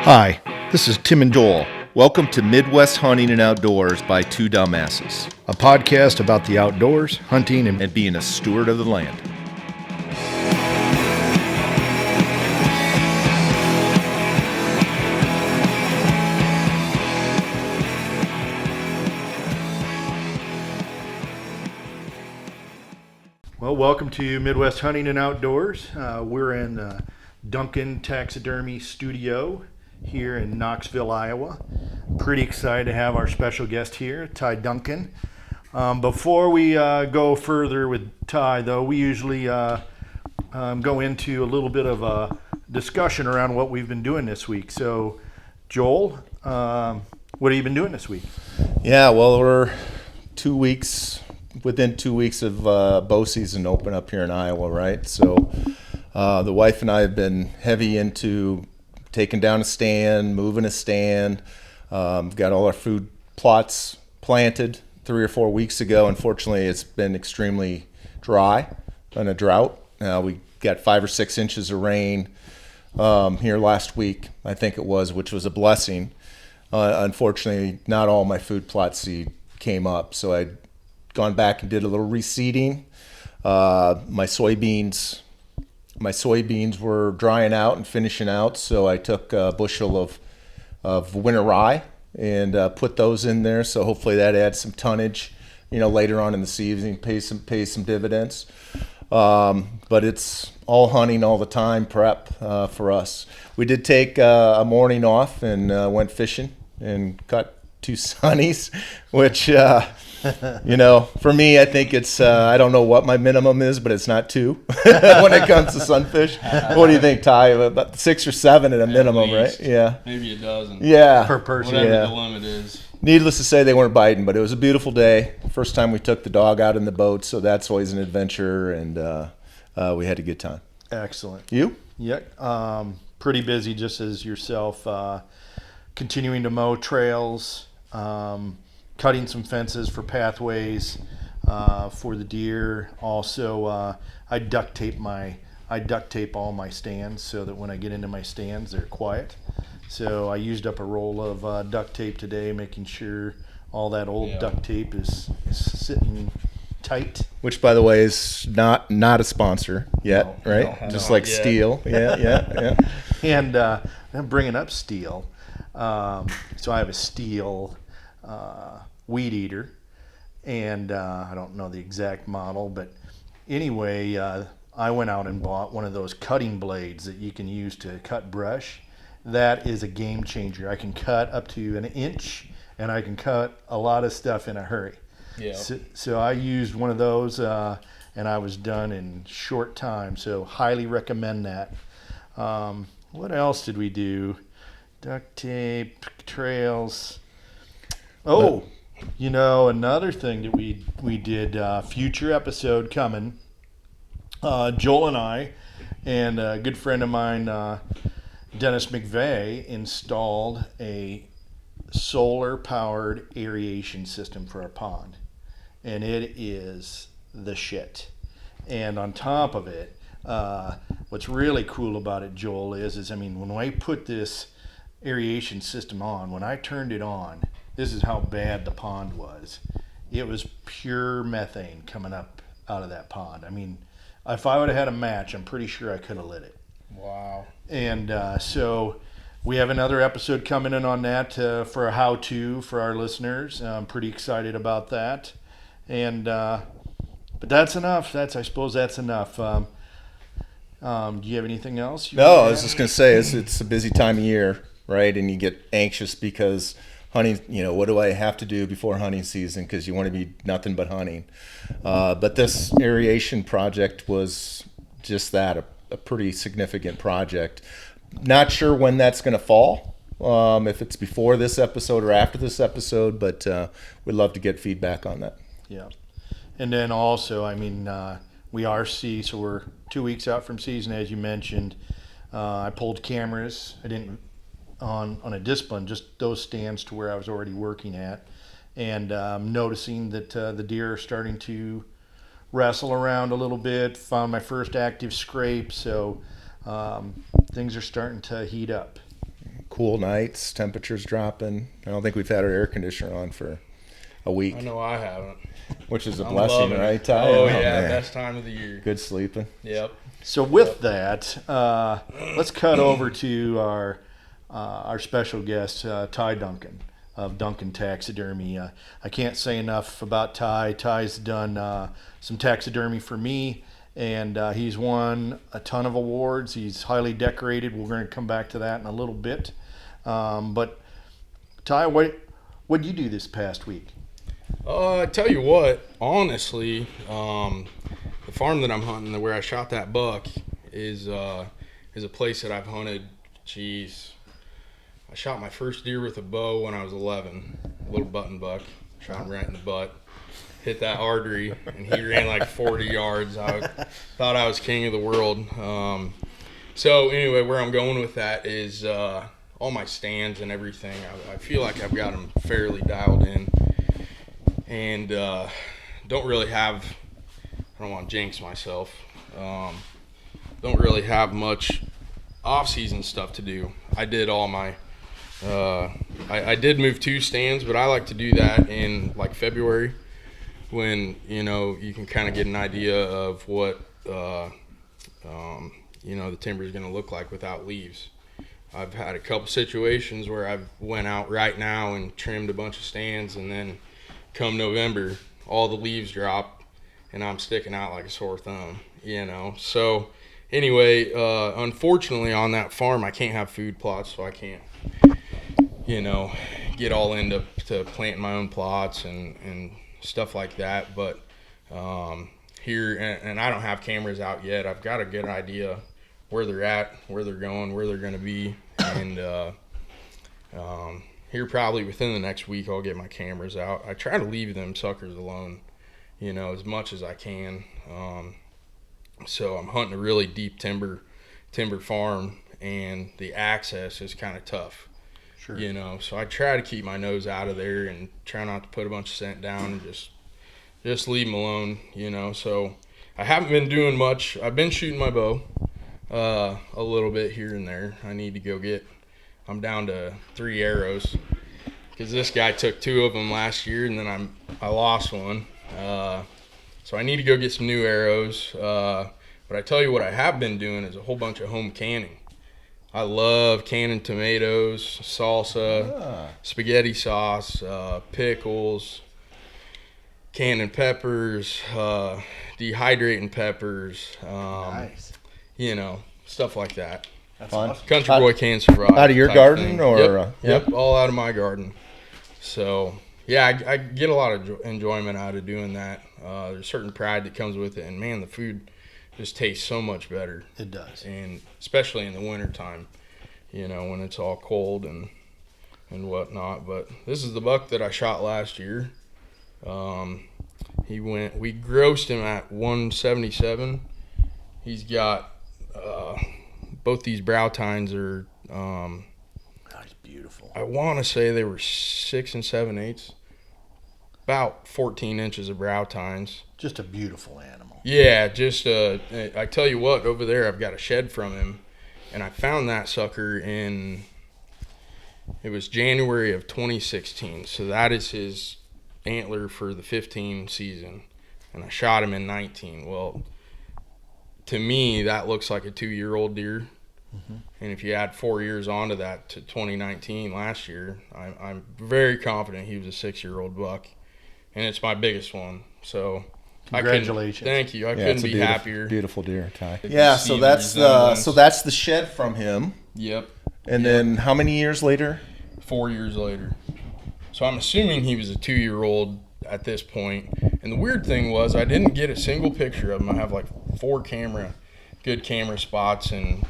Hi, this is Tim and Joel. Welcome to Midwest Hunting and Outdoors by Two Dumbasses, a podcast about the outdoors, hunting, and being a steward of the land. Well, welcome to Midwest Hunting and Outdoors. We're in Dunkin Taxidermy studio here in Knoxville, Iowa. Pretty excited to have our special guest here, Ty Duncan. Before we go further with Ty, though, we usually go into a little bit of a discussion around what we've been doing this week. So, Joel, what have you been doing this week? Yeah, well, we're within 2 weeks of bow season open up here in Iowa, right? So the wife and I have been heavy into taking down a stand, moving a stand. Got all our food plots planted 3 or 4 weeks ago. Unfortunately, it's been extremely dry and a drought. We got 5 or 6 inches of rain here last week, I think it was, which was a blessing. Unfortunately, not all my food plot seed came up, so I'd gone back and did a little reseeding. My soybeans were drying out and finishing out, so I took a bushel of winter rye and put those in there. So hopefully that adds some tonnage, later on in the season, pay some dividends. But it's all hunting all the time, prep for us. We did take a morning off and went fishing and caught 2 sunnies, which for me, I think it's I don't know what my minimum is, but it's not 2 when it comes to sunfish. What do you think, Ty? About 6 or 7 at a minimum, right? Yeah, maybe a dozen. Yeah, per person. Whatever the limit is. Needless to say, they weren't biting, but it was a beautiful day. First time we took the dog out in the boat, so that's always an adventure, and we had a good time. Excellent. You? Yeah, pretty busy, just as yourself. Continuing to mow trails. Cutting some fences for pathways for the deer. Also, I duct tape all my stands so that when I get into my stands, they're quiet. So I used up a roll of duct tape today, making sure all that old duct tape is sitting tight. Which, by the way, is not a sponsor yet, right? Just like yet. steel. Yeah. And I'm bringing up steel. So I have a steel weed eater, and I don't know the exact model, but anyway, I went out and bought one of those cutting blades that you can use to cut brush. That is a game changer. I can cut up to 1 inch, and I can cut a lot of stuff in a hurry. Yeah. So I used one of those, and I was done in short time. So highly recommend that. What else did we do? Duct tape, trails. Oh, another thing that we did, future episode coming. Joel and I and a good friend of mine, Dennis McVeigh, installed a solar-powered aeration system for our pond. And it is the shit. And on top of it, what's really cool about it, Joel, is when I put this aeration system on, when I turned it on, this is how bad the pond was. It was pure methane coming up out of that pond. If I would have had a match, I'm pretty sure I could have lit it. Wow. And so we have another episode coming in on that for a how-to for our listeners. I'm pretty excited about that. And but that's enough. I suppose that's enough. Do you have anything else? No, I was just going to say it's a busy time of year, right? And you get anxious because hunting, what do I have to do before hunting season? Because you want to be nothing but hunting. But this aeration project was just that, a pretty significant project. Not sure when that's going to fall, if it's before this episode or after this episode, but we'd love to get feedback on that. Yeah. And then also, we are so we're 2 weeks out from season, as you mentioned. I pulled cameras. I didn't on a discipline, just those stands to where I was already working at, and noticing that the deer are starting to wrestle around a little bit. Found my first active scrape, so things are starting to heat up. cool nights, temperatures dropping. I don't think we've had our air conditioner on for a week, I know I haven't. which is a I'm blessing, loving it. right, Ty? Oh, yeah, man. best time of the year. Good sleeping. Yep. So with that, let's cut over to our special guest, Ty Duncan of Dunkin Taxidermy. I can't say enough about Ty. Ty's done some taxidermy for me, and he's won a ton of awards. He's highly decorated. We're going to come back to that in a little bit. But Ty, what did you do this past week? I tell you what, honestly, the farm that I'm hunting, where I shot that buck, is a place that I've hunted. Geez, I shot my first deer with a bow when I was 11, a little button buck. Shot him right in the butt, hit that artery, and he ran like 40 yards. I thought I was king of the world. So anyway, where I'm going with that is all my stands and everything. I feel like I've got them fairly dialed in. And don't really have, I don't want to jinx myself, don't really have much off-season stuff to do. I did all my, I did move 2 stands, but I like to do that in like February when, you can kind of get an idea of what, the timber is going to look like without leaves. I've had a couple situations where I've went out right now and trimmed a bunch of stands, and then come November, all the leaves drop, and I'm sticking out like a sore thumb, So anyway, unfortunately on that farm, I can't have food plots, so I can't, get all into planting my own plots and stuff like that. But here, and I don't have cameras out yet. I've got a good idea where they're at, where they're going, where they're going to be, and here probably within the next week I'll get my cameras out. I try to leave them suckers alone, as much as I can. So I'm hunting a really deep timber farm, and the access is kind of tough. Sure. So I try to keep my nose out of there and try not to put a bunch of scent down and just leave them alone, So I haven't been doing much. I've been shooting my bow a little bit here and there. I need to go I'm down to 3 arrows because this guy took 2 of them last year, and then I lost one. So I need to go get some new arrows. But I tell you what I have been doing is a whole bunch of home canning. I love canning tomatoes, salsa, spaghetti sauce, pickles, canning peppers, dehydrating peppers, Nice. Stuff like that. That's Fun. awesome. Country boy can survive. Out of your type garden, thing. or Yep, all out of my garden. So yeah, I get a lot of enjoyment out of doing that. There's a certain pride that comes with it, and man, the food just tastes so much better. It does. And especially in the wintertime, when it's all cold and whatnot. But this is the buck that I shot last year. We grossed him at 177. He's got both these brow tines are That's beautiful. I want to say they were 6 7/8, about 14 inches of brow tines. Just a beautiful animal. Yeah, I tell you what, over there I've got a shed from him, and I found that sucker it was January of 2016, so that is his antler for the 15 season, and I shot him in 19. Well, to me, that looks like a 2-year-old deer. Mm-hmm. And if you add 4 years onto that to 2019 last year, I'm very confident he was a 6-year-old buck, and it's my biggest one. So Congratulations. Thank you. I Yeah, couldn't it's a be happier. Beautiful deer, Ty. If Yeah, you so see that's the the resemblance. shed from him. Yep. And then how many years later? 4 years later. So I'm assuming he was a 2-year-old at this point. And the weird thing was I didn't get a single picture of him. I have like 4 good camera spots, and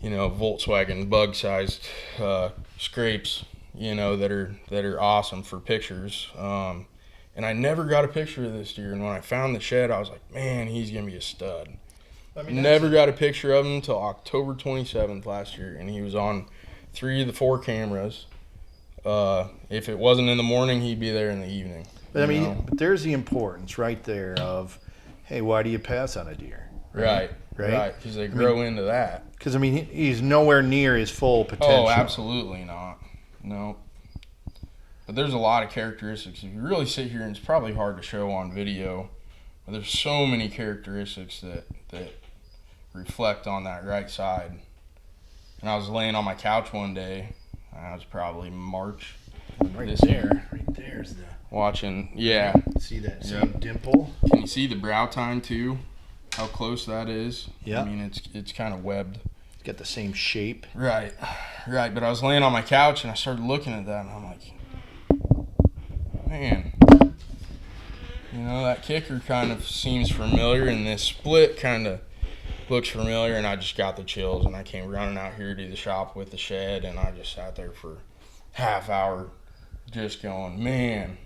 Volkswagen bug-sized scrapes, that are awesome for pictures. And I never got a picture of this deer. And when I found the shed, I was like, man, he's gonna be a stud. Never got a picture of him until October 27th last year, and he was on 3 of the 4 cameras. If it wasn't in the morning, he'd be there in the evening. But but there's the importance right there of, hey, why do you pass on a deer? Right. right? Because they grow into that. Because, I mean, he's nowhere near his full potential. Oh, absolutely not. No. But there's a lot of characteristics. If you really sit here, and it's probably hard to show on video, but there's so many characteristics that reflect on that right side. And I was laying on my couch one day, I was probably March this year. Right there's the... Watching, yeah. See that same dimple? Can you see the brow tine too? How close that is? Yeah. I mean, it's kind of webbed. It's got the same shape. Right. But I was laying on my couch and I started looking at that and I'm like, man, you know, that kicker kind of seems familiar and this split kind of looks familiar, and I just got the chills and I came running out here to the shop with the shed and I just sat there for half hour just going, man,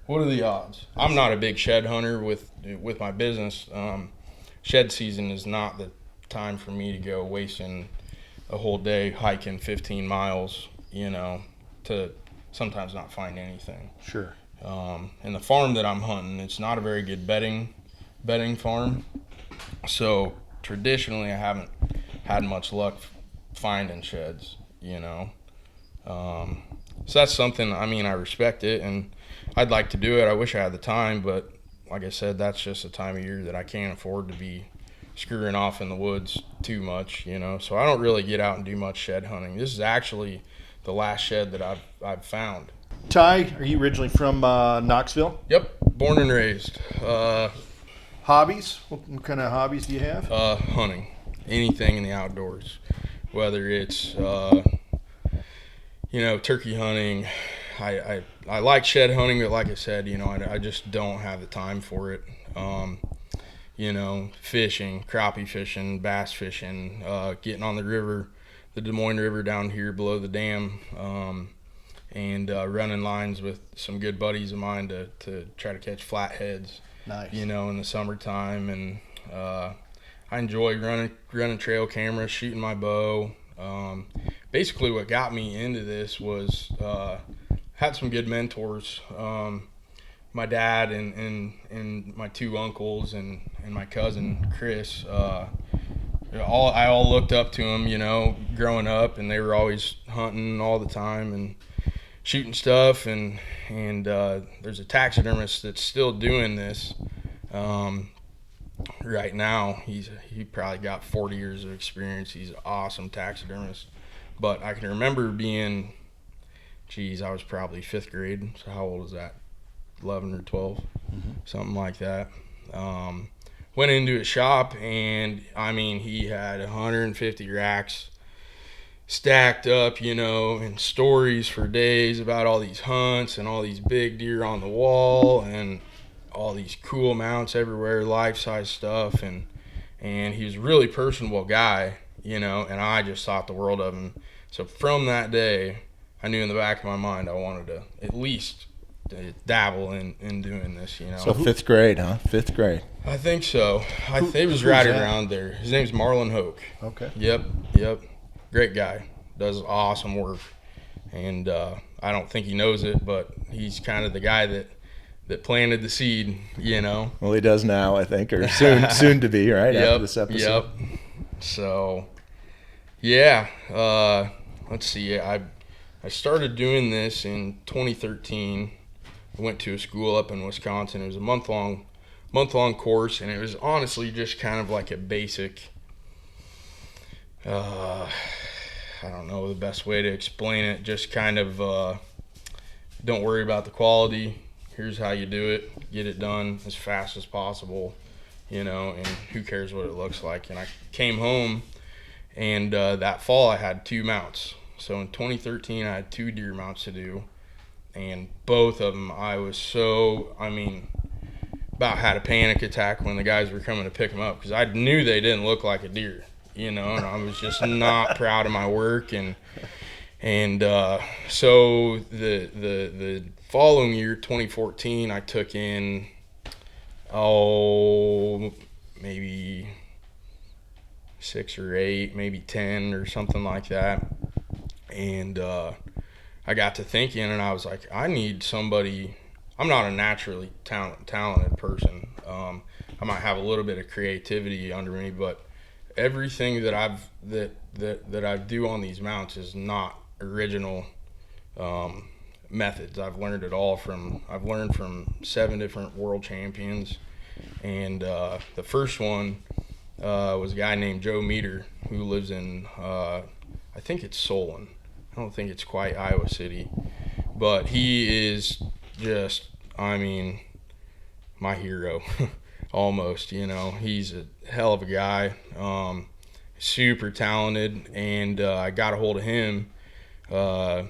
what are the odds? I'm not a big shed hunter with my business. Shed season is not the time for me to go wasting a whole day hiking 15 miles, you know, to sometimes not find anything. Sure. And the farm that I'm hunting, it's not a very good bedding farm. So traditionally I haven't had much luck finding sheds, you know. So that's something, I mean, I respect it and I'd like to do it. I wish I had the time, but like I said, that's just a time of year that I can't afford to be screwing off in the woods too much, you know. So I don't really get out and do much shed hunting. This is actually the last shed that I've found. Ty, are you originally from Knoxville? Yep, born and raised. Hobbies? What kind of hobbies do you have? Hunting, anything in the outdoors, whether it's you know, turkey hunting. I like shed hunting, but like I said, you know, I just don't have the time for it. You know, fishing, crappie fishing, bass fishing, getting on the river, the Des Moines River down here below the dam, and running lines with some good buddies of mine to try to catch flatheads. Nice. You know, in the summertime, and I enjoy running trail cameras, shooting my bow. Basically, what got me into this was had some good mentors. My dad and my two uncles and my cousin Chris. I all looked up to them, you know, growing up, and they were always hunting all the time and shooting stuff. And there's a taxidermist that's still doing this right now. He probably got 40 years of experience. He's an awesome taxidermist. But I can remember being, I was probably 5th grade. So how old is that? 11 or 12, something like that. Went into a shop, and I mean, he had 150 racks stacked up, you know, and stories for days about all these hunts and all these big deer on the wall and all these cool mounts everywhere, life-size stuff, and he was a really personable guy, you know, and I just thought the world of him. So from that day, I knew in the back of my mind I wanted to at least dabble in doing this, you know. So 5th grade, huh? 5th grade. I think so. It was who's right that? around there. His name's Marlon Hoke. Okay. Yep. Great guy. Does awesome work. And I don't think he knows it, but he's kind of the guy that planted the seed, you know. Well, he does now, I think, or soon to be, right? After this episode. Yep. So, yeah. Let's see. I started doing this in 2013. I went to a school up in Wisconsin. It was a month-long course, and it was honestly just kind of like a basic, I don't know the best way to explain it, just kind of don't worry about the quality. Here's how you do it. Get it done as fast as possible, you know, and who cares what it looks like. And I came home, and that fall I had 2 mounts. So in 2013, I had 2 deer mounts to do, and both of them I was about had a panic attack when the guys were coming to pick them up, because I knew they didn't look like a deer, you know, and I was just not proud of my work. And so the following year, 2014, I took in maybe 6 or 8, maybe 10 or something like that. And I got to thinking, and I was like, I need somebody. I'm not a naturally talented person. I might have a little bit of creativity under me, but everything that that I do on these mounts is not original methods. I've learned from 7 different world champions, and the first one was a guy named Joe Meter who lives in I think it's Solon. I don't think it's quite Iowa City, but he is just, I mean, my hero. Almost, he's a hell of a guy, super talented, and I got a hold of him. It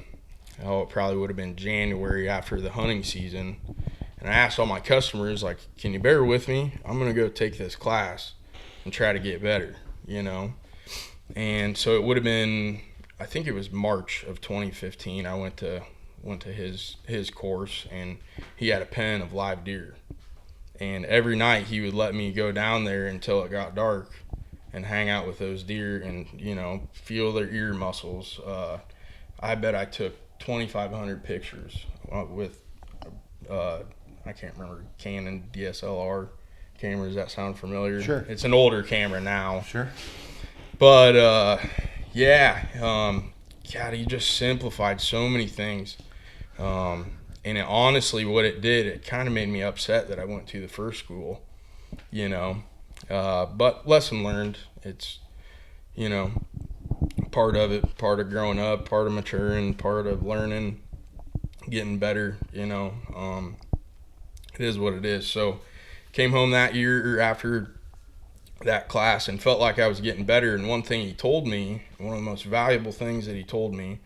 probably would have been January after the hunting season, and I asked all my customers, like, can you bear with me? I'm gonna go take this class and try to get better, And so it would have been, I think it was March of 2015. I went to his course, and he had a pen of live deer. And every night he would let me go down there until it got dark and hang out with those deer and, feel their ear muscles. I bet I took 2,500 pictures with, I can't remember, Canon DSLR camera. Does that sound familiar? Sure. It's an older camera now. Sure. But, God, he just simplified so many things. And it, honestly, what it did, it kind of made me upset that I went to the first school, But lesson learned. It's, part of it, part of growing up, part of maturing, part of learning, getting better, It is what it is. So came home that year after that class and felt like I was getting better. And one thing he told me, one of the most valuable things that he told me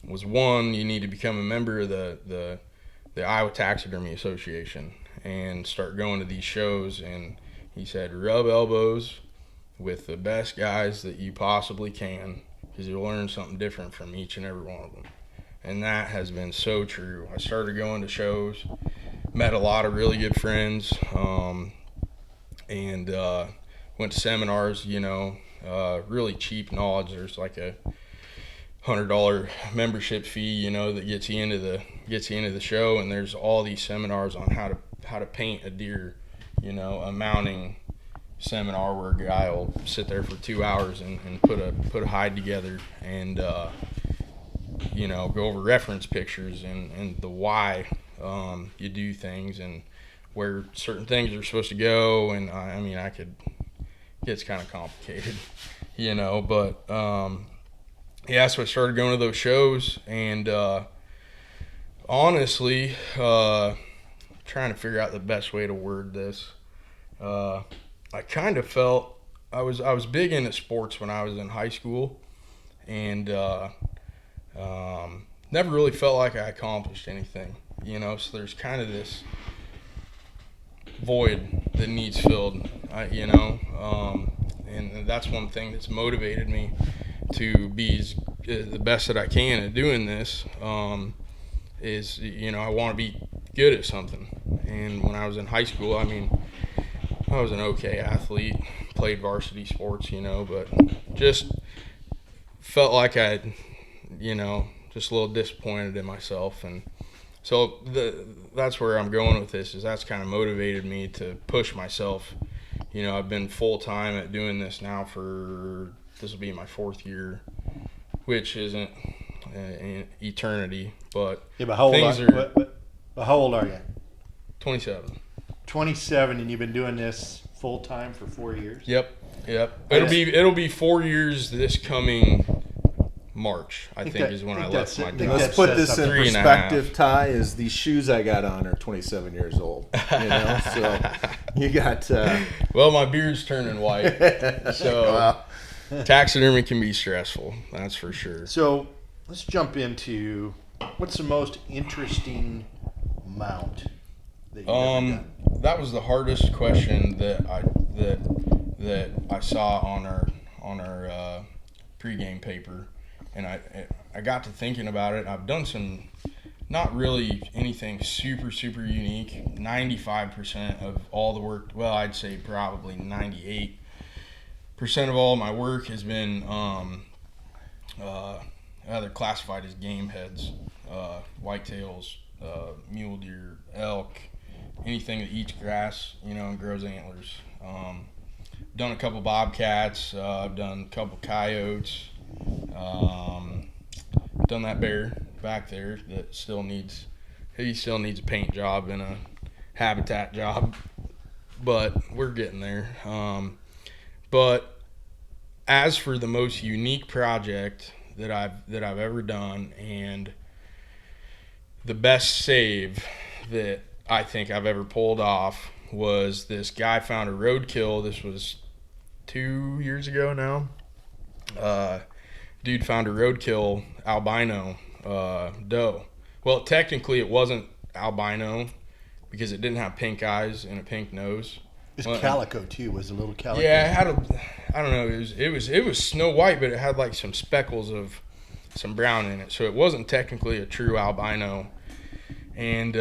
was, one, you need to become a member of the Iowa Taxidermy Association and start going to these shows. And he said, rub elbows with the best guys that you possibly can, because you'll learn something different from each and every one of them. And that has been so true. I started going to shows, met a lot of really good friends, and went to seminars, really cheap knowledge. There's like a $100 membership fee, that gets you into the show, and there's all these seminars on how to paint a deer, a mounting seminar where a guy will sit there for 2 hours and put a hide together and go over reference pictures and the why you do things and where certain things are supposed to go. And it's kind of complicated, but so I started going to those shows, and honestly, trying to figure out the best way to word this, I kind of felt I was big into sports when I was in high school, and never really felt like I accomplished anything, so there's kind of this void that needs filled, and that's one thing that's motivated me to be the best that I can at doing this, is, I want to be good at something. And when I was in high school, I was an okay athlete, played varsity sports, but just felt like I, just a little disappointed in myself. And so that's where I'm going with this, is that's kind of motivated me to push myself. I've been full-time at doing this now this will be my 4th year, which isn't an eternity, but yeah. But how old are you? 27. 27, and you've been doing this full time for 4 years. Yep. It'll be 4 years this coming March. I think is when I left my job. Let's put this in perspective, Ty. Is these shoes I got on are 27 years old. So you got. Well, my beard's turning white, so. Wow. Taxidermy can be stressful, that's for sure. So let's jump into what's the most interesting mount that you've ever done? That was the hardest question that I saw on our pregame paper, and I got to thinking about it. I've done some, not really anything super unique. 95% of all the work, well, I'd say probably 98% of all my work has been either classified as game heads, whitetails, mule deer, elk, anything that eats grass, and grows antlers. done a couple bobcats. I've done a couple coyotes. Done that bear back there that still needs a paint job and a habitat job, but we're getting there. But as for the most unique project that I've ever done, and the best save that I think I've ever pulled off, was this guy found a roadkill. This was 2 years ago now. Dude found a roadkill albino doe. Well, technically it wasn't albino because it didn't have pink eyes and a pink nose. It's calico too. Was a little calico. Yeah, it had I don't know. It was snow white, but it had like some speckles of some brown in it. So it wasn't technically a true albino. And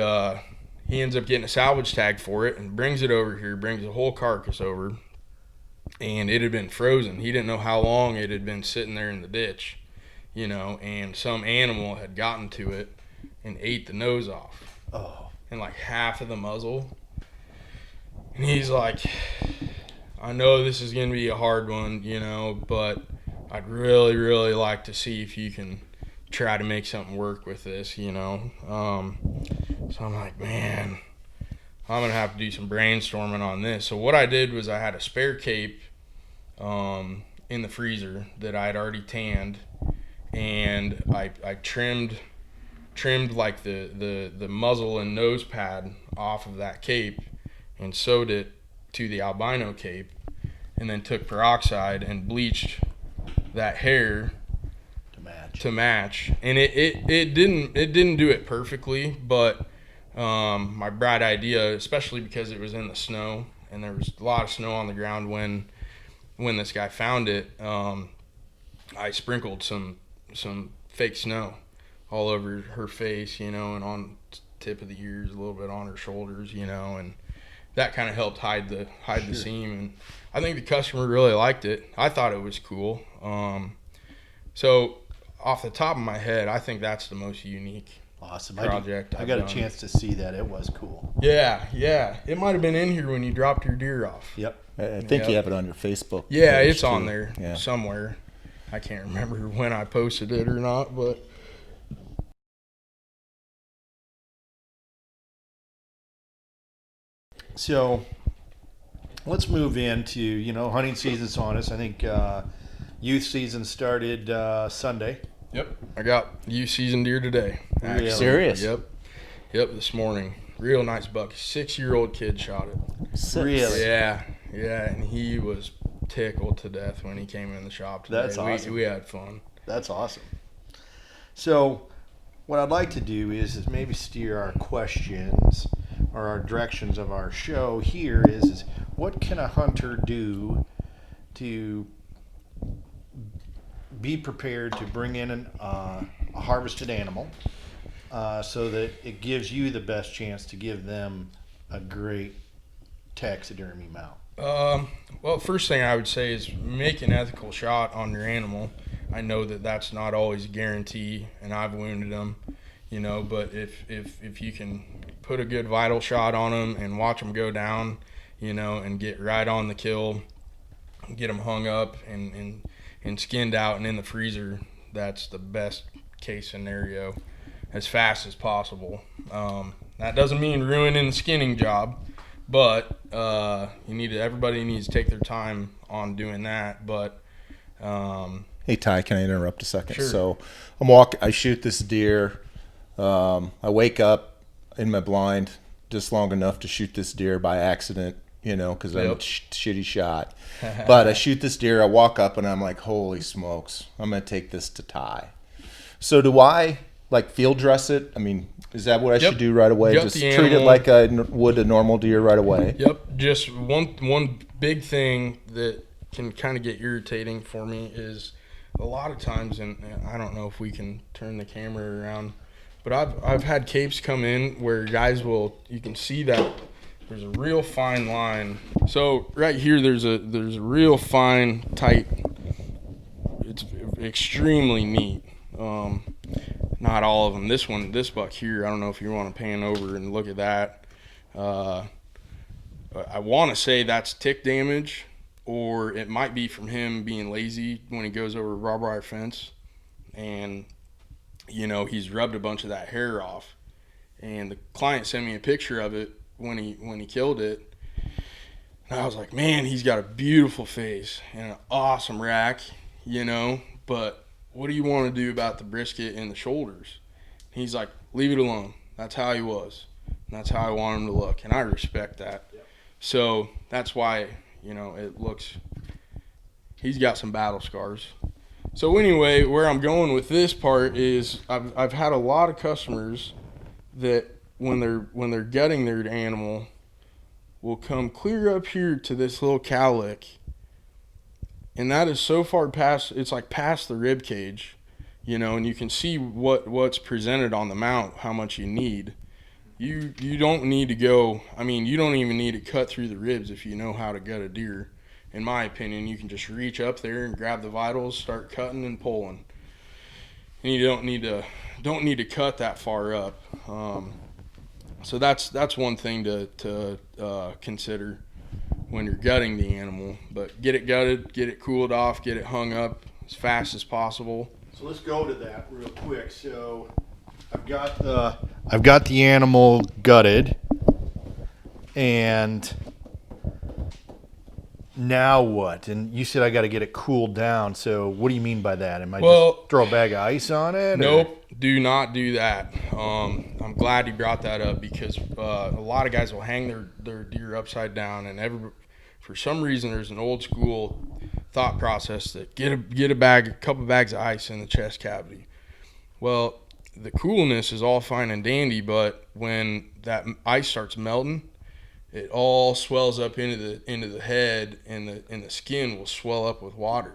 he ends up getting a salvage tag for it and brings it over here. Brings the whole carcass over. And it had been frozen. He didn't know how long it had been sitting there in the ditch, and some animal had gotten to it and ate the nose off. Oh. And like half of the muzzle. And he's like, I know this is going to be a hard one, but I'd really, really like to see if you can try to make something work with this, So I'm like, man, I'm going to have to do some brainstorming on this. So what I did was I had a spare cape in the freezer that I had already tanned, and I trimmed like the muzzle and nose pad off of that cape and sewed it to the albino cape, and then took peroxide and bleached that hair to match. And it didn't do it perfectly, but my bright idea, especially because it was in the snow and there was a lot of snow on the ground when this guy found it, I sprinkled some fake snow all over her face, and on tip of the ears, a little bit on her shoulders, and that kind of helped hide the seam. And I think the customer really liked it. I thought it was cool. So off the top of my head, I think that's the most unique project. I got a chance to see that. It was cool. Yeah. It might have been in here when you dropped your deer off. Yep. I think you have it on your Facebook. Yeah, page it's too. on there somewhere. I can't remember when I posted it or not, but so let's move into, hunting season's on us. I think youth season started Sunday. Yep. I got youth season deer today. Really? Serious? Yep, this morning. Real nice buck. 6-year-old kid shot it. Really? Yeah, and he was tickled to death when he came in the shop today. That's awesome. We had fun. That's awesome. So what I'd like to do is maybe steer our questions or our directions of our show here is what can a hunter do to be prepared to bring in a harvested animal so that it gives you the best chance to give them a great taxidermy mount? Well, first thing I would say is make an ethical shot on your animal. I know that that's not always a guarantee, and I've wounded them, but if you can put a good vital shot on them and watch them go down, and get right on the kill, get them hung up and skinned out and in the freezer, that's the best case scenario, as fast as possible. That doesn't mean ruining the skinning job, but everybody needs to take their time on doing that. But Hey Ty, can I interrupt a second? Sure. So I shoot this deer. I wake up in my blind just long enough to shoot this deer by accident, because I'm a shitty shot. But I shoot this deer, I walk up and I'm like, holy smokes, I'm going to take this to Ty. So do I field dress it? I mean, is that what I should do right away? Yep, Just the treat it animal. like I would a normal deer right away? Yep. Just one big thing that can kind of get irritating for me is a lot of times, and I don't know if we can turn the camera around, but I've had capes come in where guys you can see that there's a real fine line. So right here there's a real fine, tight, it's extremely neat. Not all of them. This buck here, I don't know if you want to pan over and look at that. I want to say that's tick damage, or it might be from him being lazy when he goes over a barbed wire fence, and he's rubbed a bunch of that hair off. And the client sent me a picture of it when he killed it, and I was like, man, he's got a beautiful face and an awesome rack, but what do you want to do about the brisket and the shoulders? He's like, leave it alone. That's how he was. And that's how I want him to look. And I respect that. Yep. So that's why, it looks, he's got some battle scars. So anyway, where I'm going with this part is I've had a lot of customers that when they're gutting their animal will come clear up here to this little cowlick. And that is so far past, it's like past the rib cage, and you can see what's presented on the mount, how much you need. You don't need to go, you don't even need to cut through the ribs if you know how to gut a deer. In my opinion, you can just reach up there and grab the vitals, start cutting and pulling. And you don't need to cut that far up. So that's one thing to consider when you're gutting the animal. But get it gutted, get it cooled off, get it hung up as fast as possible. So let's go to that real quick. So I've got the animal gutted, and now what? And you said I got to get it cooled down. So what do you mean by that? Am I just throw a bag of ice on it? Nope, or? Do not do that. I'm glad you brought that up because a lot of guys will hang their deer upside down, and for some reason there's an old school thought process that get a couple bags of ice in the chest cavity. Well, the coolness is all fine and dandy, but when that ice starts melting, it all swells up into the head, and the skin will swell up with water.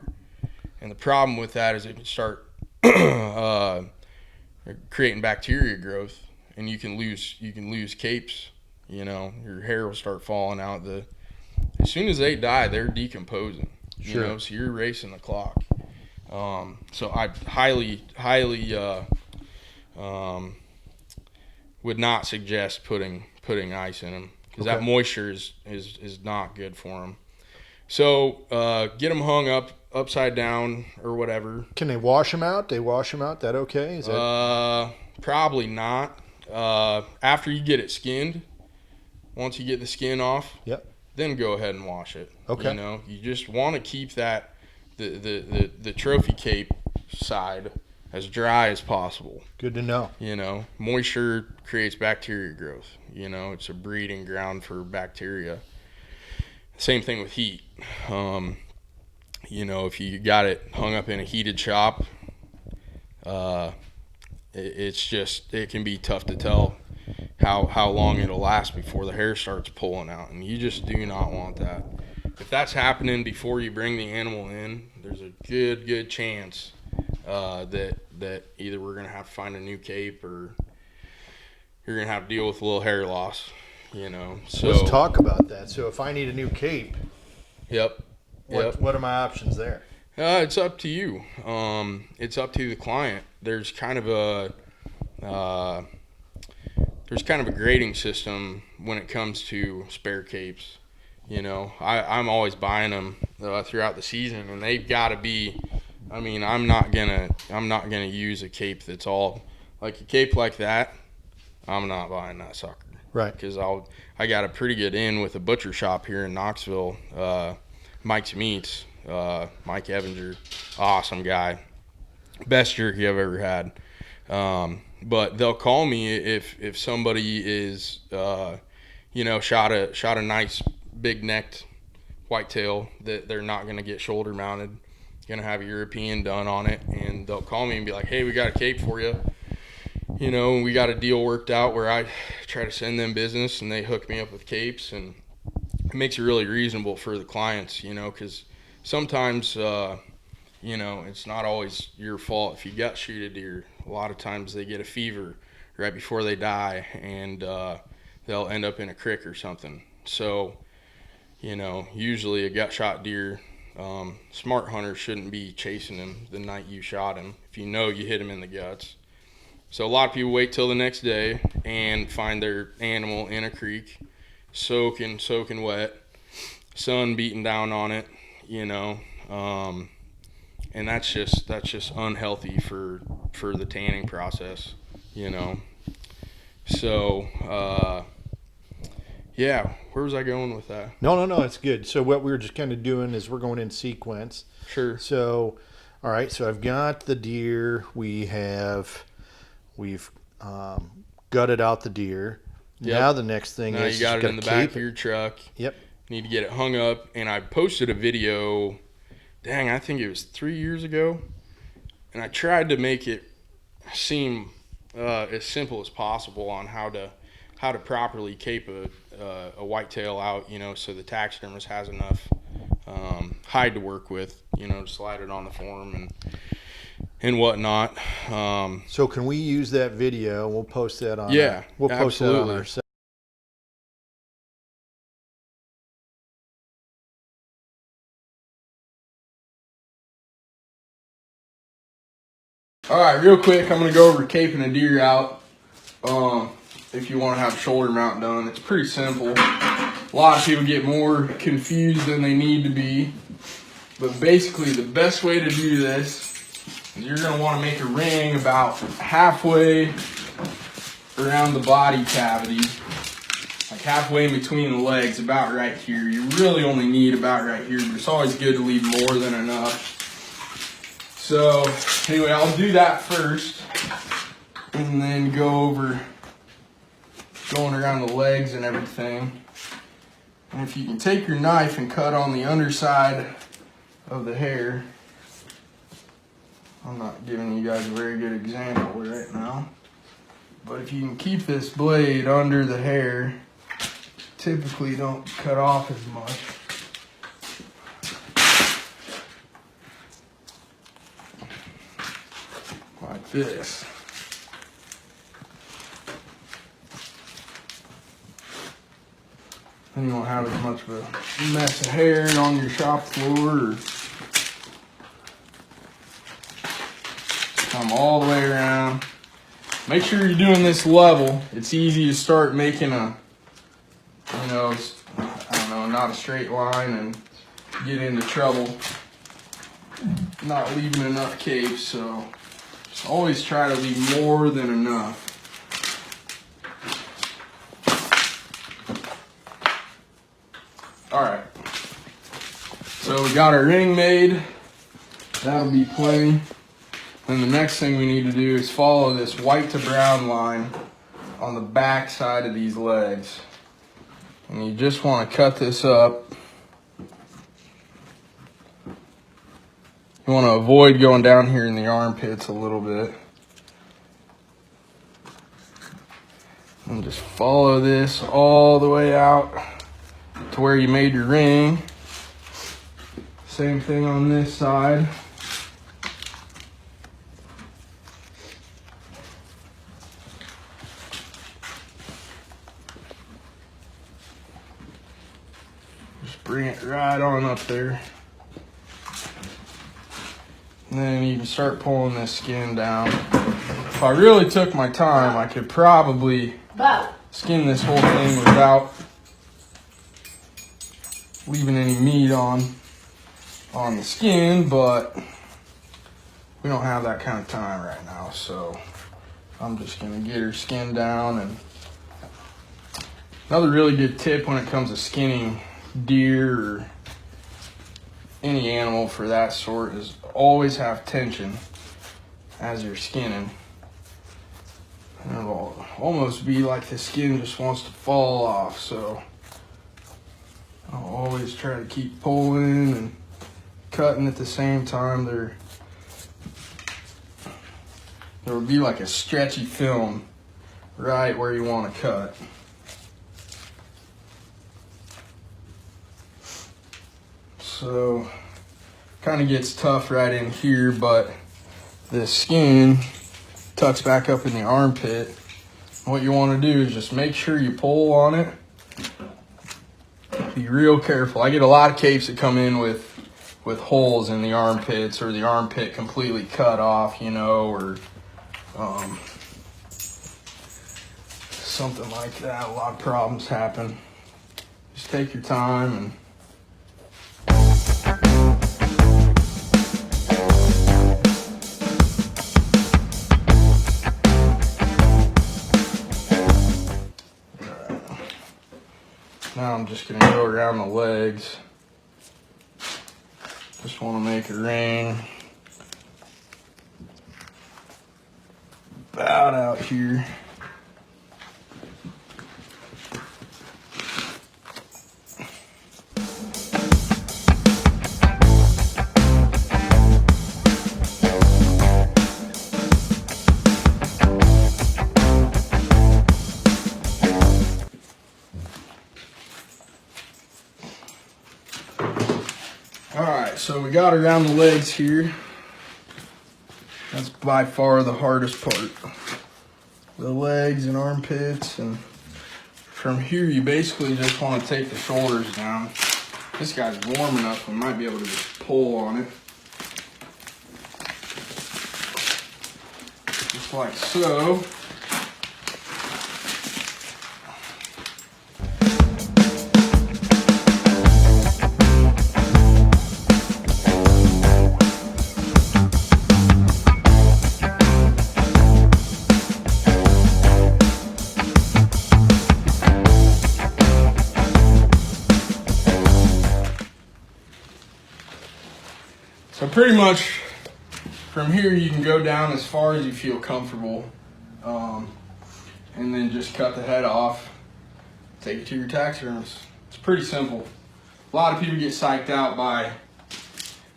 And the problem with that is it can start creating bacteria growth, and you can lose capes. Your hair will start falling out. As soon as they die, they're decomposing. Sure. So you're racing the clock. So I highly would not suggest putting ice in them. Because that moisture is not good for them. So get them hung upside down or whatever. Can they wash them out? That okay? Is that... Probably not. After you get it skinned, once you get the skin off, yep, then go ahead and wash it. Okay. You just want to keep that the trophy cape side as dry as possible. Good to know. Moisture creates bacteria growth. It's a breeding ground for bacteria. Same thing with heat. If you got it hung up in a heated shop, it can be tough to tell how long it'll last before the hair starts pulling out, and you just do not want that. If that's happening before you bring the animal in, there's a good chance that either we're gonna have to find a new cape or you're gonna have to deal with a little hair loss. So let's talk about that. So if I need a new cape, what are my options there? It's up to you. It's up to the client. There's kind of a grading system when it comes to spare capes. I'm always buying them throughout the season, and they've got to be. I'm not gonna use a cape that's all like a cape like that. I'm not buying that sucker. Right. Because I got a pretty good in with a butcher shop here in Knoxville, Mike's Meats, Mike Evinger, awesome guy, best jerky I've ever had. But they'll call me if somebody is, shot a nice big necked whitetail that they're not gonna get shoulder mounted, gonna have a European done on it, and they'll call me and be like, hey, we got a cape for you. We got a deal worked out where I try to send them business and they hook me up with capes, and it makes it really reasonable for the clients, because sometimes, it's not always your fault if you gut shoot a deer. A lot of times they get a fever right before they die, and they'll end up in a creek or something. So, usually a gut shot deer, smart hunters shouldn't be chasing him the night you shot him if you hit him in the guts. So a lot of people wait till the next day and find their animal in a creek, soaking wet, sun beating down on it, you know, and that's just unhealthy for the tanning process, you know. So yeah, where was I going with that? No, it's good. So what we're just kind of doing is we're going in sequence. Sure. So, all right. So I've got the deer. We've gutted out the deer. Yep. Now the next thing Now is you got it gotta in the back cape of your truck. Yep. Need to get it hung up, and I posted a video. Dang, I think it was 3 years ago, and I tried to make it seem as simple as possible on how to properly cape a whitetail out, you know, so the taxidermist has enough hide to work with, you know, to slide it on the form and whatnot. So can we use that video? We'll post that on. Yeah, we'll post that on absolutely. our site. All right, real quick, I'm gonna go over caping a deer out. If you want to have shoulder mount done, it's pretty simple. A lot of people get more confused than they need to be, but basically the best way to do this is you're gonna want to make a ring about halfway around the body cavity, like halfway in between the legs, about right here. You really only need about right here, but it's always good to leave more than enough. So anyway, I'll do that first and then go over going around the legs and everything. And if you can take your knife and cut on the underside of the hair, I'm not giving you guys a very good example right now, but if you can keep this blade under the hair, typically don't cut off as much. Like this. Then you won't have as much of a mess of hair on your shop floor, or come all the way around. Make sure you're doing this level. It's easy to start making a, you know, I don't know, not a straight line and get into trouble not leaving enough capes. So just always try to leave more than enough. All right, so we got our ring made. That'll be plenty. Then the next thing we need to do is follow this white to brown line on the back side of these legs. And you just want to cut this up. You want to avoid going down here in the armpits a little bit. And just follow this all the way out to where you made your ring. Same thing on this side. Just bring it right on up there. And then you can start pulling this skin down. If I really took my time, I could probably skin this whole thing without leaving any meat on the skin, but we don't have that kind of time right now, so I'm just gonna get her skin down. And another really good tip when it comes to skinning deer or any animal for that sort is always have tension as you're skinning. And it'll almost be like the skin just wants to fall off, so I'll always try to keep pulling and cutting at the same time. There will be like a stretchy film right where you want to cut. So kind of gets tough right in here, but the skin tucks back up in the armpit. What you want to do is just make sure you pull on it. Be real careful. I get a lot of capes that come in with holes in the armpits, or the armpit completely cut off, you know, or something like that. A lot of problems happen. Just take your time and I'm just going to go around the legs. Just want to make a ring about out here. Alright, so we got around the legs here. That's by far the hardest part. The legs and armpits, and from here you basically just want to take the shoulders down. This guy's warm enough, we might be able to just pull on it. Just like so. So pretty much from here you can go down as far as you feel comfortable, and then just cut the head off, take it to your taxidermist. It's pretty simple. A lot of people get psyched out by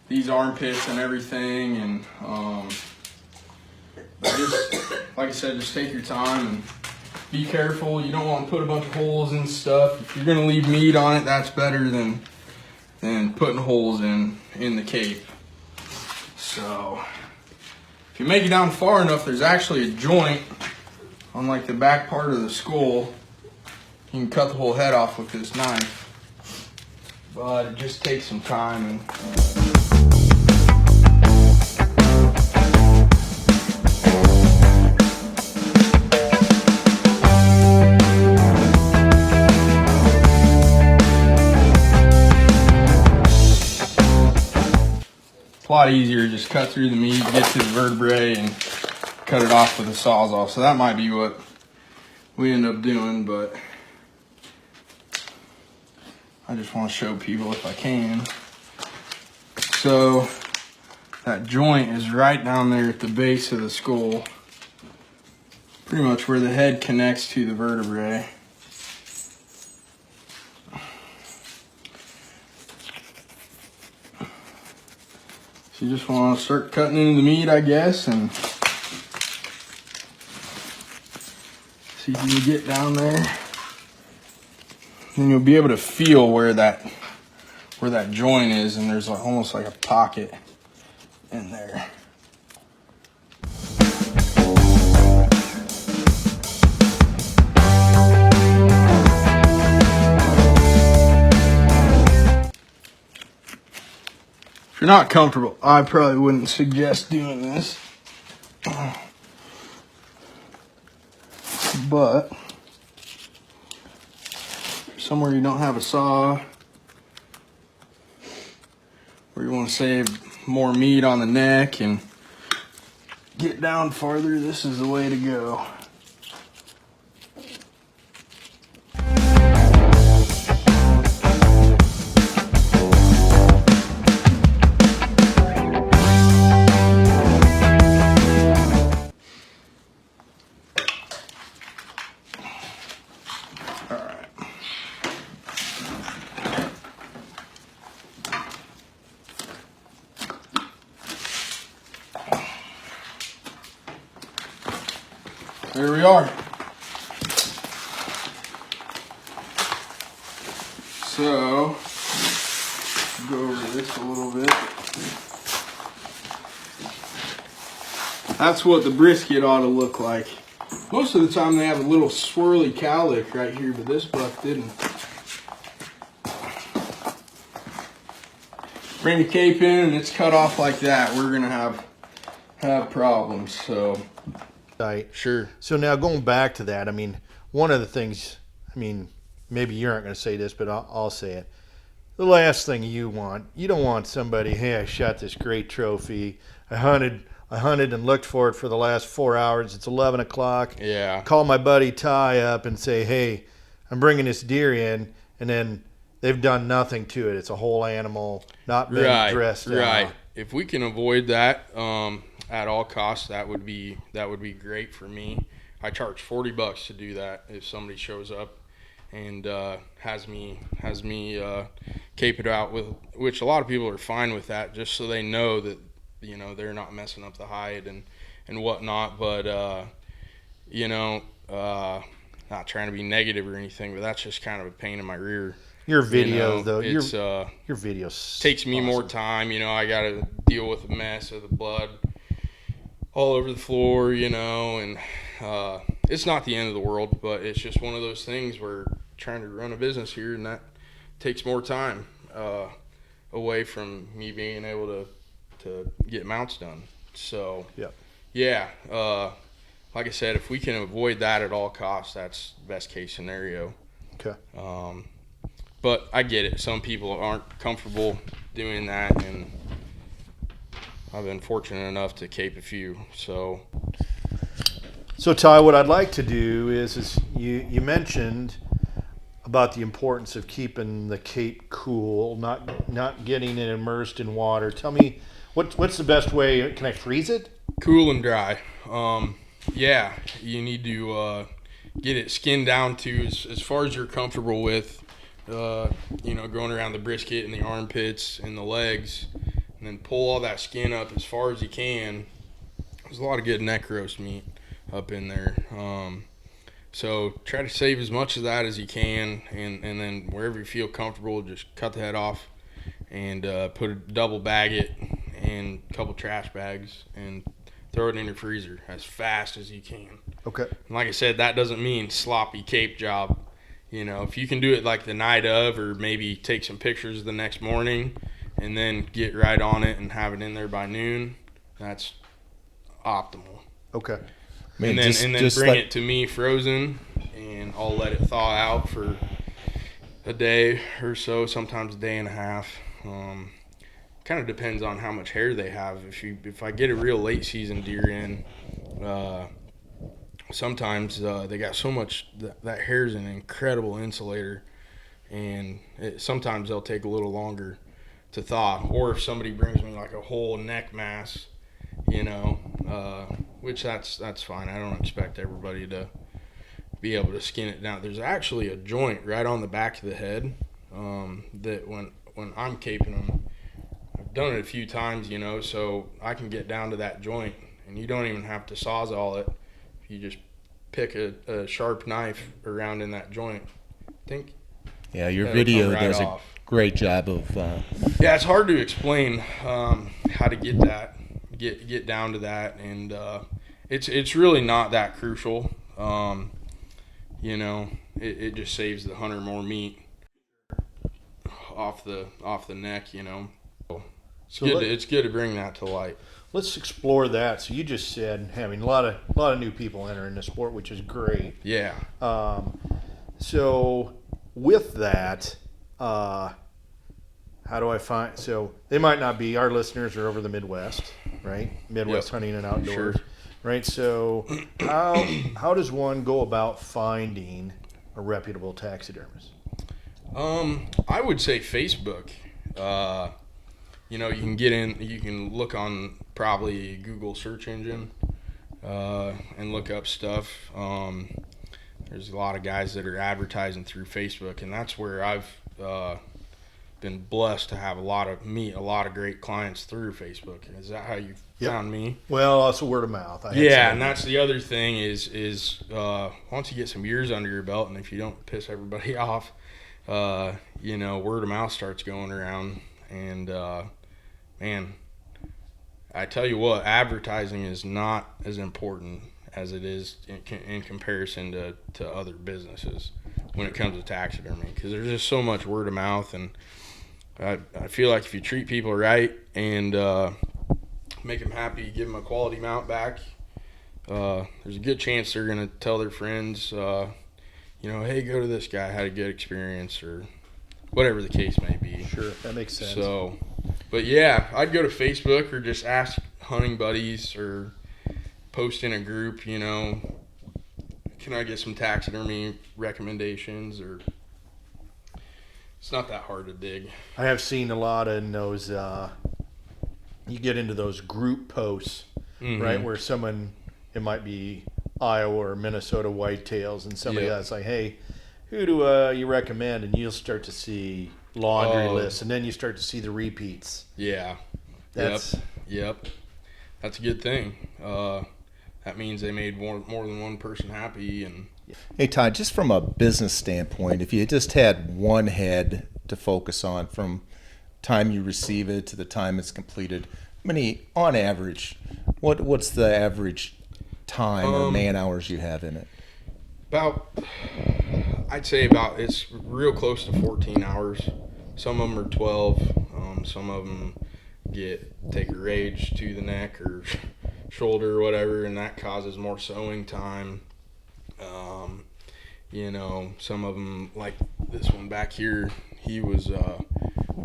these armpits and everything, and just like I said, just take your time and be careful. You don't want to put a bunch of holes in stuff. If you're going to leave meat on it, that's better than putting holes in the cape. So if you make it down far enough, there's actually a joint on like the back part of the skull. You can cut the whole head off with this knife, but it just takes some time. And a lot easier to just cut through the meat, get to the vertebrae, and cut it off with a Sawzall. So that might be what we end up doing, but I just want to show people if I can. So that joint is right down there at the base of the skull, pretty much where the head connects to the vertebrae. You just want to start cutting into the meat, I guess, and see if you can get down there. And you'll be able to feel where that joint is, and there's like, almost like a pocket in there. If you're not comfortable, I probably wouldn't suggest doing this. But somewhere you don't have a saw, or you want to save more meat on the neck and get down farther, this is the way to go. There we are. So, go over this a little bit. That's what the brisket ought to look like. Most of the time they have a little swirly cowlick right here, but this buck didn't. Bring the cape in and it's cut off like that, we're gonna have problems. So Sure. So now going back to that, I mean, one of the things, I mean, maybe you aren't going to say this, but I'll say it. The last thing you don't want somebody, hey, I shot this great trophy. I hunted and looked for it for the last 4 hours. It's 11 o'clock. yeah, Call my buddy Ty up and say, hey, I'm bringing this deer in, and then they've done nothing to it. It's a whole animal, not been dressed Right. out. If we can avoid that at all costs, that would be great for me. I charge $40 to do that if somebody shows up and has me cape it out with, which a lot of people are fine with that, just so they know that they're not messing up the hide and whatnot. But not trying to be negative or anything, but that's just kind of a pain in my rear. Your video, though, it's your video takes me more time. I got to deal with the mess of the blood all over the floor, and it's not the end of the world, but it's just one of those things where trying to run a business here, and that takes more time away from me being able to get mounts done. So yeah, like I said, if we can avoid that at all costs, that's best case scenario. Okay. But I get it. Some people aren't comfortable doing that, and I've been fortunate enough to cape a few. So Ty, what I'd like to do is you mentioned about the importance of keeping the cape cool, not getting it immersed in water. Tell me, what's the best way? Can I freeze it? Cool and dry. Yeah, you need to get it skinned down to as far as you're comfortable with. Going around the brisket and the armpits and the legs, and then pull all that skin up as far as you can. There's a lot of good neck roast meat up in there. So try to save as much of that as you can, and then wherever you feel comfortable, just cut the head off and double bag it in a couple trash bags and throw it in your freezer as fast as you can. Okay. And like I said, that doesn't mean sloppy cape job. If you can do it like the night of, or maybe take some pictures the next morning and then get right on it and have it in there by noon, that's optimal. Okay. And then bring it to me frozen, and I'll let it thaw out for a day or so, sometimes a day and a half. Kind of depends on how much hair they have. If I get a real late season deer in, sometimes they got so much that hair's an incredible insulator, and sometimes they'll take a little longer to thaw. Or if somebody brings me like a whole neck mass, which that's fine. I don't expect everybody to be able to skin it down. There's actually a joint right on the back of the head that when I'm caping them, I've done it a few times, so I can get down to that joint, and you don't even have to sawzall it. You just pick a sharp knife around in that joint. Yeah, your video does a great job of. Yeah, it's hard to explain how to get down to that, and it's really not that crucial. It just saves the hunter more meat off the neck. It's good to bring that to light. Let's explore that. So you just said having a lot of new people entering the sport, which is great. Yeah. So with that, how do I find? So they might not be, our listeners are over the Midwest, right? Midwest hunting and outdoors, sure. Right? So how does one go about finding a reputable taxidermist? I would say Facebook. You can look on probably Google search engine and look up stuff. There's a lot of guys that are advertising through Facebook, and that's where I've been blessed to have a lot of great clients through Facebook. Is that how you found me? Well, also word of mouth. And that's the other thing is once you get some years under your belt, and if you don't piss everybody off, word of mouth starts going around, and man, I tell you what, advertising is not as important as it is in comparison to other businesses when it comes to taxidermy, because there's just so much word of mouth, and I feel like if you treat people right and make them happy, give them a quality mount back, there's a good chance they're going to tell their friends, hey, go to this guy, I had a good experience, or whatever the case may be. Sure, that makes sense. So, but yeah, I'd go to Facebook or just ask hunting buddies or post in a group, can I get some taxidermy recommendations, or It's not that hard to dig. I have seen a lot in those. You get into those group posts, right, where someone, it might be Iowa or Minnesota whitetails, and somebody Yep. asks like, "Hey, who do you recommend?" And you'll start to see laundry lists, and then you start to see the repeats. Yeah. That's Yep. That's a good thing. That means they made more than one person happy. And Hey, Todd, just from a business standpoint, if you just had one head to focus on from time you receive it to the time it's completed, how many, on average, what's the average time or man hours you have in it? I'd say it's real close to 14 hours. Some of them are 12. Some of them take a rage to the neck or shoulder or whatever, and that causes more sewing time. Some of them, like this one back here, he was a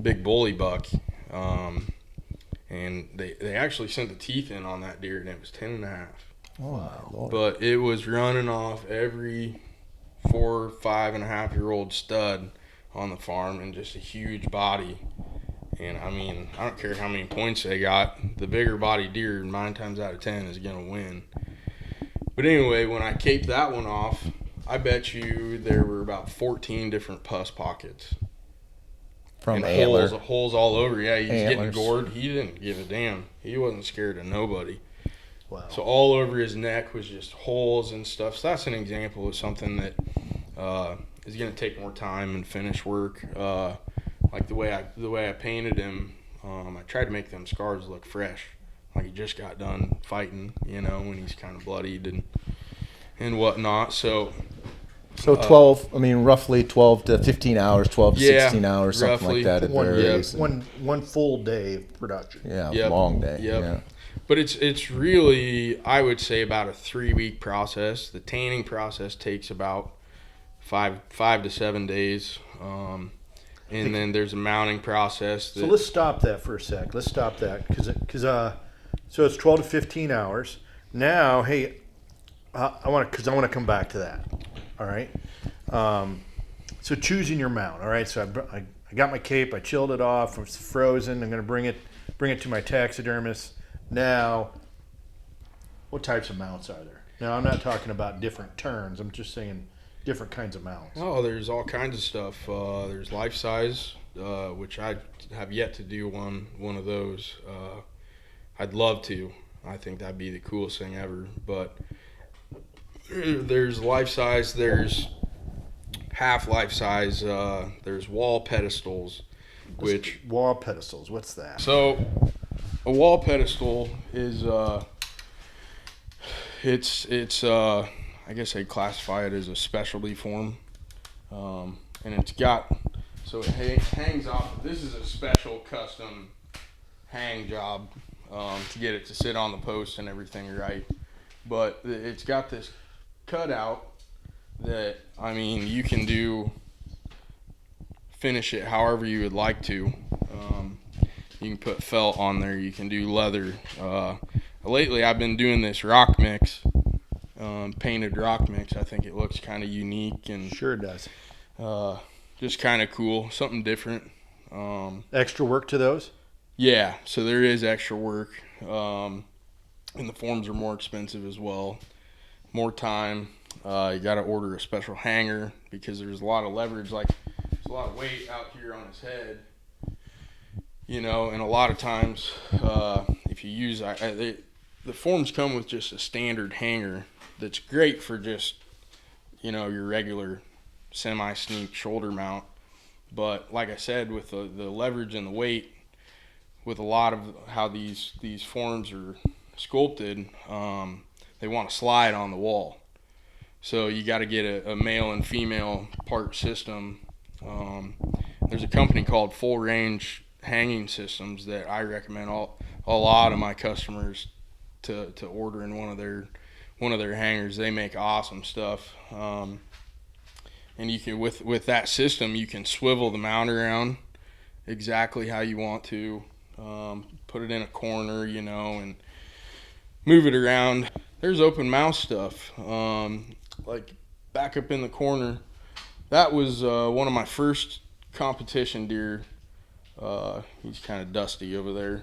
big bully buck, and they actually sent the teeth in on that deer, and it was 10 and a half. Oh, my Lord. But it was running off every 4, 5.5-year-old stud on the farm, and just a huge body. And I mean, I don't care how many points they got, the bigger body deer 9 times out of 10 is gonna win. But anyway, when I caped that one off, I bet you there were about 14 different pus pockets. From and antler. holes all over. Yeah, he's getting Antlers. gored. He didn't give a damn. He wasn't scared of nobody. wow. So all over his neck was just holes and stuff. So that's an example of something that is going to take more time and finish work. Like the way I painted him, I tried to make them scars look fresh, like he just got done fighting, when he's kind of bloodied and whatnot. So 12, roughly 12 to 15 hours, 12 to Yeah, 16 hours, something roughly. like that. It varies. One full day of production. Yeah, Yep. long day. Yep. Yeah. But it's really, I would say, about a 3-week process. The tanning process takes about 5 to 7 days. And then there's a mounting process. So let's stop that for a sec. Let's stop that because so it's 12 to 15 hours. Now, hey, I want to come back to that. All right. So choosing your mount. All right. So I got my cape. I chilled it off. It's frozen. I'm going to bring it to my taxidermist. Now, what types of mounts are there? Now, I'm not talking about different turns. I'm just saying different kinds of mounts. Oh, there's all kinds of stuff. There's life size, which I have yet to do one of those. I'd love to. I think that'd be the coolest thing ever. But there's life size. There's half life size. There's wall pedestals, which Wall pedestals. What's that? so a wall pedestal is it's I guess they classify it as a specialty form, and it's got, so it hangs off. This is a special custom hang job to get it to sit on the post and everything right. But it's got this cutout that, you can finish it however you would like to. You can put felt on there. You can do leather. Lately, I've been doing this rock mix. Painted rock mix. I think it looks kind of unique and Sure it does. just kind of cool, something different. Extra work to those? Yeah, so there is extra work, and the forms are more expensive as well. More time. You got to order a special hanger because there's a lot of leverage. Like there's a lot of weight out here on his head, and a lot of times if you use the forms come with just a standard hanger that's great for just your regular semi-sneak shoulder mount. But like I said, with the leverage and the weight, with a lot of how these forms are sculpted, they want to slide on the wall. So you got to get a male and female part system. There's a company called Full Range Hanging Systems that I recommend a lot of my customers to order in one of their hangers. They make awesome stuff. And you can with that system you can swivel the mount around exactly how you want to, put it in a corner, and move it around. There's open mouth stuff, like back up in the corner. That was one of my first competition deer. He's kind of dusty over there.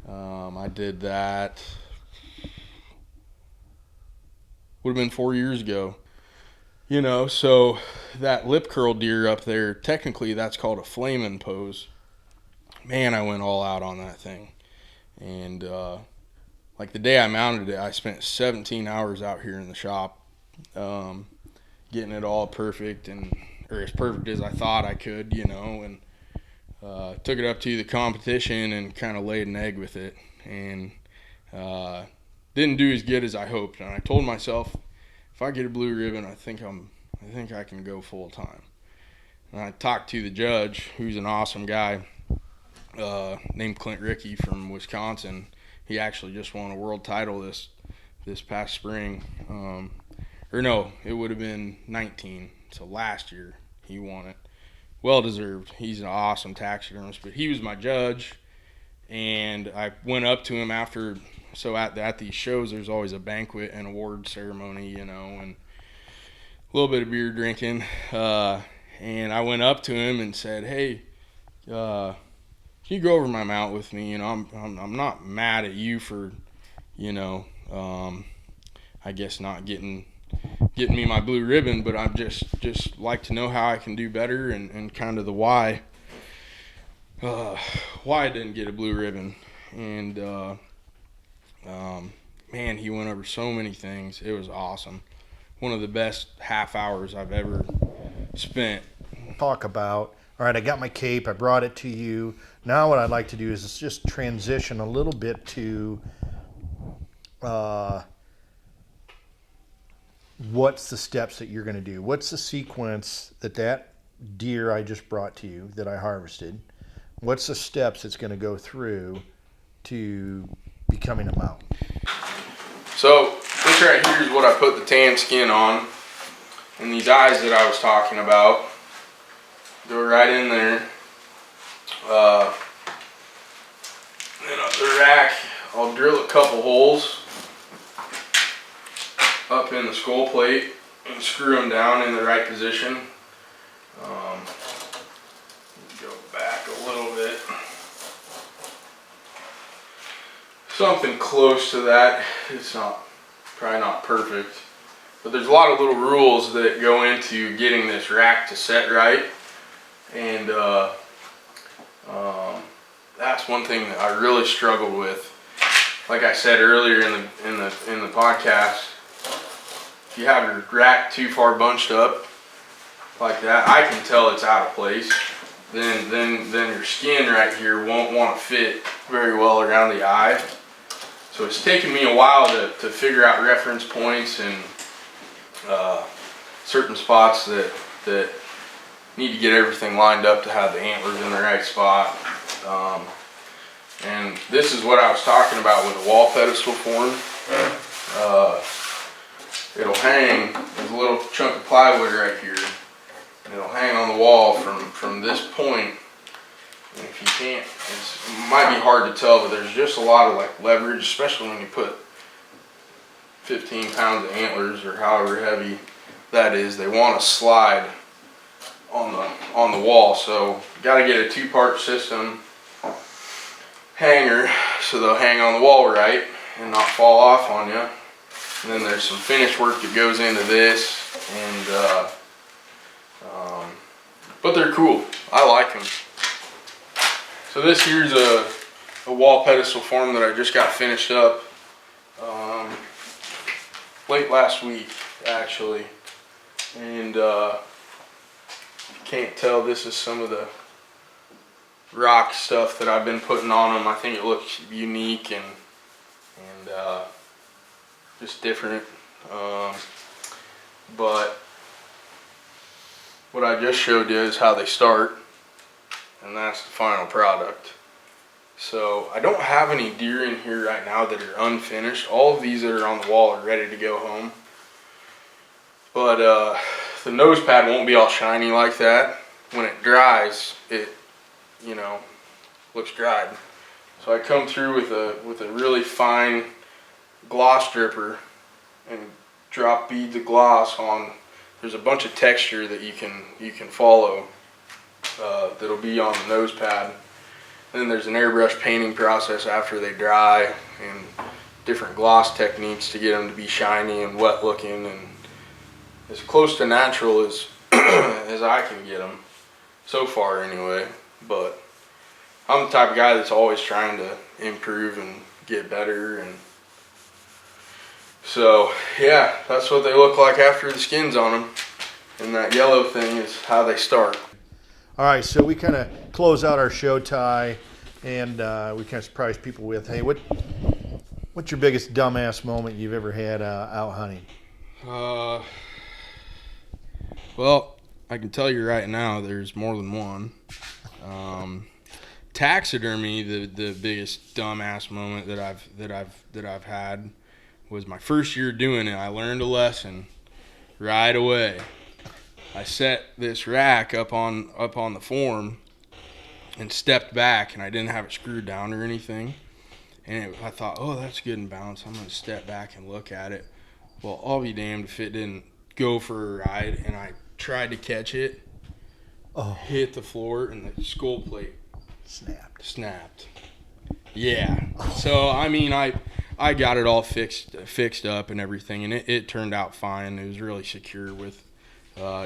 I did that, would have been 4 years ago. You know, so that lip curl deer up there, technically that's called a flamin' pose. Man, I went all out on that thing. And like the day I mounted it, I spent 17 hours out here in the shop, getting it all perfect, or as perfect as I thought I could, you know, and took it up to the competition and kind of laid an egg with it, and didn't do as good as I hoped. And I told myself, if I get a blue ribbon, I think I can go full time. And I talked to the judge, who's an awesome guy, named Clint Rickey from Wisconsin. He actually just won a world title this past spring. Or no, it would have been 19. So last year he won it. Well deserved. He's an awesome taxidermist, but he was my judge, and I went up to him after. So at these shows, there's always a banquet and award ceremony, you know, and a little bit of beer drinking. And I went up to him and said, "Hey, can you go over my mount with me? You know, I'm not mad at you for, you know, I guess not getting me my blue ribbon, but I'm just like to know how I can do better and kind of the why I didn't get a blue ribbon." And man, he went over so many things. It was awesome. One of the best half hours I've ever spent. Talk about, all right, I got my cape, I brought it to you. Now what I'd like to do is just transition a little bit to what's the steps that you're going to do? What's the sequence that deer I just brought to you that I harvested? What's the steps it's going to go through to becoming a mount? So this right here is what I put the tan skin on, and these eyes that I was talking about go right in there. Then up the rack, I'll drill a couple holes up in the skull plate and screw them down in the right position. Go back a little bit. Something close to that. It's probably not perfect, but there's a lot of little rules that go into getting this rack to set right, and that's one thing that I really struggled with. Like I said earlier in the podcast, if you have your rack too far bunched up like that, I can tell it's out of place. Then your skin right here won't want to fit very well around the eye. So it's taken me a while to figure out reference points and certain spots that need to get everything lined up to have the antlers in the right spot. And this is what I was talking about with the wall pedestal form. It'll hang, there's a little chunk of plywood right here, and it'll hang on the wall from this point. And if you can't, it might be hard to tell, but there's just a lot of like leverage, especially when you put 15 pounds of antlers or however heavy that is. They want to slide on the wall, so you got to get a two-part system hanger so they'll hang on the wall right and not fall off on you. And then there's some finish work that goes into this, and but they're cool. I like them. So this here's a wall pedestal form that I just got finished up late last week, actually. And can't tell, this is some of the rock stuff that I've been putting on them. I think it looks unique and just different. But what I just showed you is how they start, and that's the final product. So I don't have any deer in here right now that are unfinished. All of these that are on the wall are ready to go home. But the nose pad won't be all shiny like that. When it dries, it, you know, looks dried. So I come through with a really fine gloss dripper and drop beads of gloss on. There's a bunch of texture that you can follow. that'll be on the nose pad. Then there's an airbrush painting process after they dry, and different gloss techniques to get them to be shiny and wet looking and as close to natural as as I can get them so far anyway. But I'm the type of guy that's always trying to improve and get better, and so yeah, that's what they look like after the skin's on them, and that yellow thing is how they start. All right, so we kind of close out our show, Ty, and we kind of surprise people with, hey, what's your biggest dumbass moment you've ever had out hunting? Well, I can tell you right now, there's more than one. Taxidermy, the biggest dumbass moment that I've had was my first year doing it. I learned a lesson right away. I set this rack up on the form and stepped back, and I didn't have it screwed down or anything. And I thought, oh, that's good and balanced. I'm going to step back and look at it. Well, I'll be damned if it didn't go for a ride, and I tried to catch it, hit the floor, and the skull plate snapped. Yeah. So, I mean, I got it all fixed up and everything, and it turned out fine. It was really secure with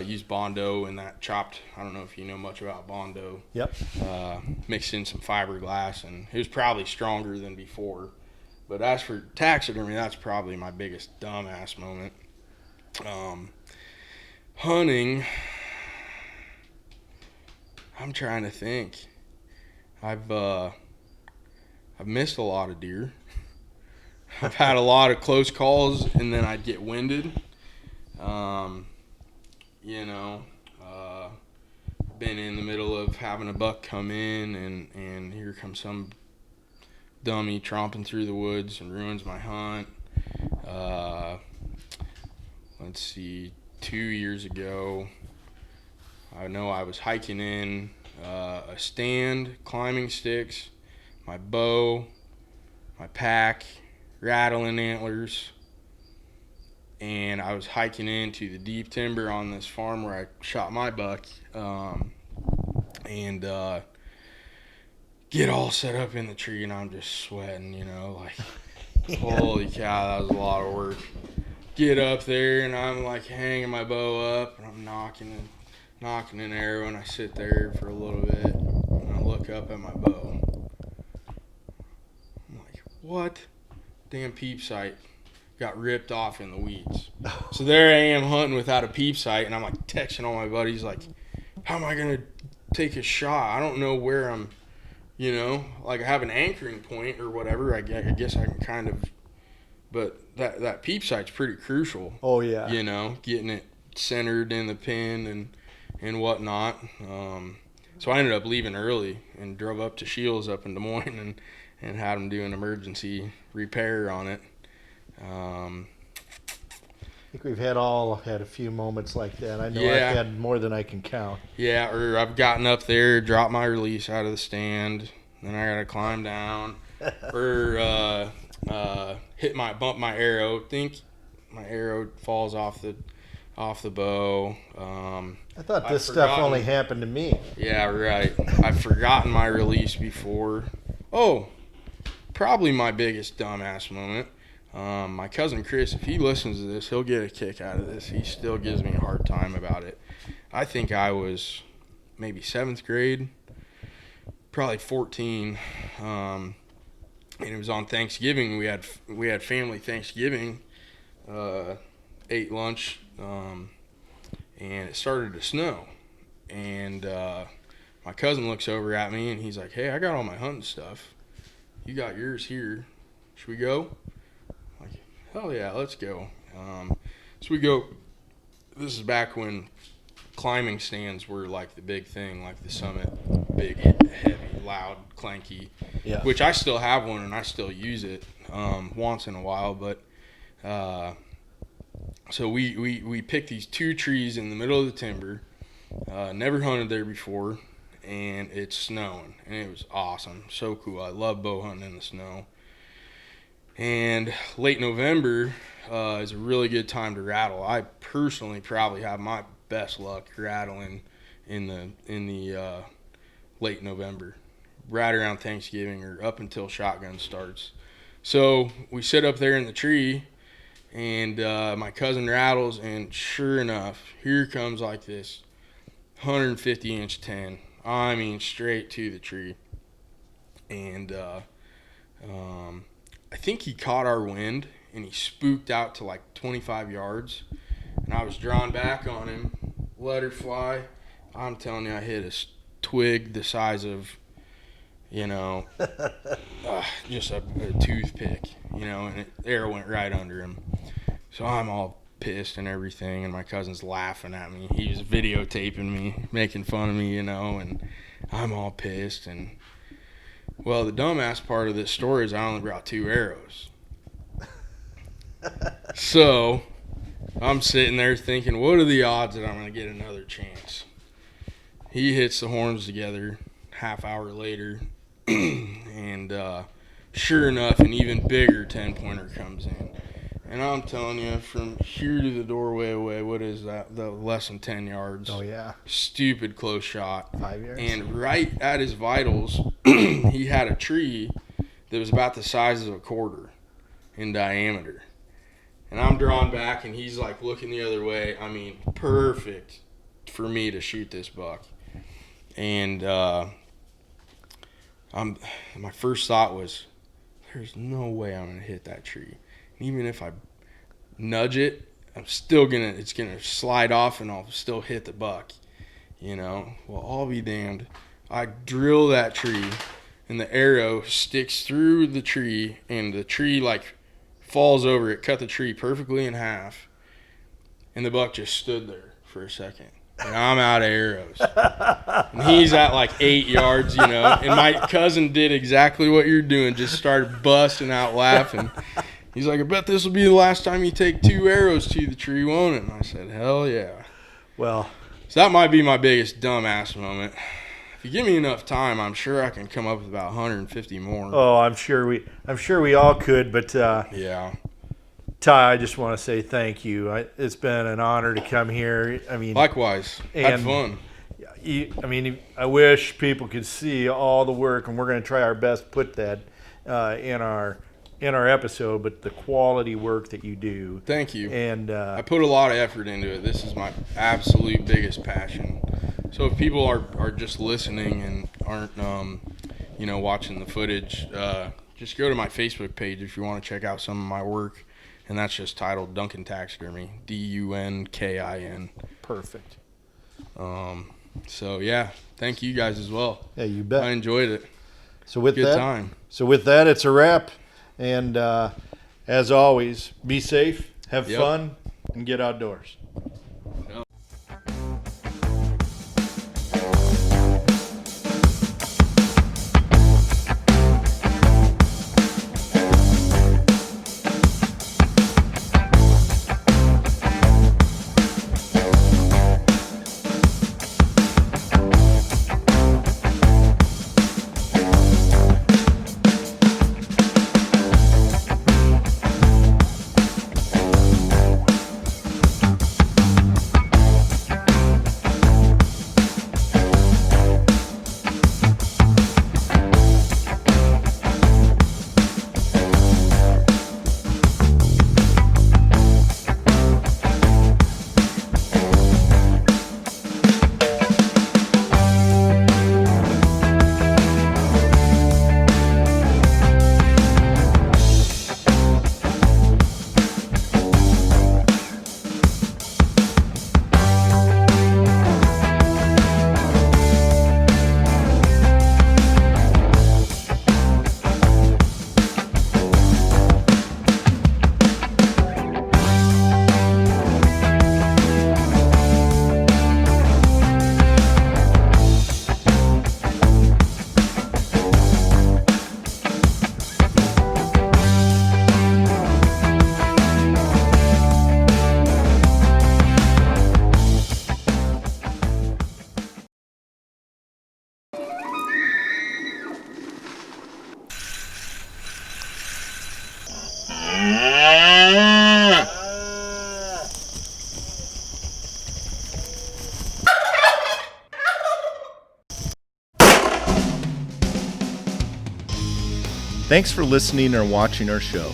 used Bondo and that chopped, I don't know if you know much about Bondo. Yep. Mixed in some fiberglass, and it was probably stronger than before. But as for taxidermy, that's probably my biggest dumbass moment. Hunting, I'm trying to think. I've missed a lot of deer. I've had a lot of close calls, and then I'd get winded. Been in the middle of having a buck come in, and here comes some dummy tromping through the woods and ruins my hunt. Let's see, 2 years ago, I know I was hiking in a stand, climbing sticks, my bow, my pack, rattling antlers, and I was hiking into the deep timber on this farm where I shot my buck, and get all set up in the tree, and I'm just sweating, like, holy cow, that was a lot of work. Get up there, and I'm like hanging my bow up, and I'm knocking an arrow, and I sit there for a little bit, and I look up at my bow. I'm like, what? Damn peep sight got ripped off in the weeds. So there I am hunting without a peep sight, and I'm like texting all my buddies like, how am I gonna take a shot? I don't know where I'm, like I have an anchoring point or whatever. I guess I can kind of, but that peep sight's pretty crucial. Oh yeah. Getting it centered in the pin and whatnot. So I ended up leaving early and drove up to Shields up in Des Moines and had them do an emergency repair on it. I think we've had a few moments like that. I know Yeah. I've had more than I can count. Yeah, or I've gotten up there, dropped my release out of the stand, then I gotta climb down, or bump my arrow. Think my arrow falls off the bow. I thought this stuff only happened to me. Yeah, right. I've forgotten my release before. Oh, probably my biggest dumbass moment. My cousin Chris, if he listens to this, he'll get a kick out of this. He still gives me a hard time about it. I think I was maybe 7th grade, probably 14, and it was on Thanksgiving. We had family Thanksgiving, ate lunch, and it started to snow. And my cousin looks over at me, and he's like, hey, I got all my hunting stuff. You got yours here. Should we go? Hell yeah, let's go. So we go. This is back when climbing stands were like the big thing, like the Summit, big, heavy, loud, clanky. Yeah. Which I still have one and I still use it once in a while. But so we picked these 2 trees in the middle of the timber. Never hunted there before, and it's snowing, and it was awesome, so cool. I love bow hunting in the snow. And late November is a really good time to rattle. I personally probably have my best luck rattling in the late November, right around Thanksgiving or up until shotgun starts. So we sit up there in the tree, and my cousin rattles, and sure enough, here comes like this 150-inch 10. I mean, straight to the tree. And I think he caught our wind, and he spooked out to like 25 yards. And I was drawn back on him, let her fly. I'm telling you, I hit a twig the size of, just a toothpick, and the arrow went right under him. So I'm all pissed and everything, and my cousin's laughing at me. He was videotaping me, making fun of me, and I'm all pissed. And, well, the dumbass part of this story is I only brought 2 arrows. So I'm sitting there thinking, what are the odds that I'm going to get another chance? He hits the horns together half hour later, and sure enough, an even bigger 10-pointer comes in. And I'm telling you, from here to the doorway away, what is that? The less than 10 yards. Oh, yeah. Stupid close shot. 5 yards. And right at his vitals, he had a tree that was about the size of a quarter in diameter. And I'm drawn back, and he's like looking the other way. I mean, perfect for me to shoot this buck. And my first thought was, there's no way I'm going to hit that tree. Even if I nudge it, it's gonna slide off, and I'll still hit the buck, Well, I'll be damned. I drill that tree, and the arrow sticks through the tree, and the tree like falls over. It cut the tree perfectly in half, and the buck just stood there for a second. And I'm out of arrows. And he's at like 8 yards, And my cousin did exactly what you're doing, just started busting out laughing. He's like, I bet this will be the last time you take 2 arrows to the tree, won't it? And I said, hell yeah. Well, so that might be my biggest dumbass moment. If you give me enough time, I'm sure I can come up with about 150 more. oh, I'm sure we all could, but Yeah. Ty, I just want to say thank you. It's been an honor to come here. I mean, Likewise. Had And- fun. I wish people could see all the work, and we're going to try our best to put that in our episode. But the quality work that you do, Thank you. and I put a lot of effort into it. This is my absolute biggest passion. So if people are just listening and aren't, watching the footage, just go to my Facebook page if you want to check out some of my work. And that's just titled Dunkin Taxidermy, Dunkin. perfect. So, yeah, thank you guys as well. Yeah, you I bet. enjoyed it. So with Good that, time. it's a wrap. And as always, be safe, have Yep. fun, and get outdoors. Thanks for listening or watching our show.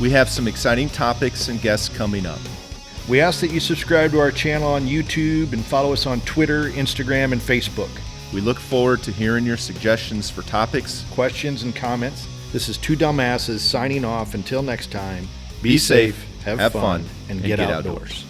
We have some exciting topics and guests coming up. We ask that you subscribe to our channel on YouTube and follow us on Twitter, Instagram, and Facebook. We look forward to hearing your suggestions for topics. Questions and comments. This is Two Dumbasses signing off. Until next time, Be safe, have fun, and get outdoors.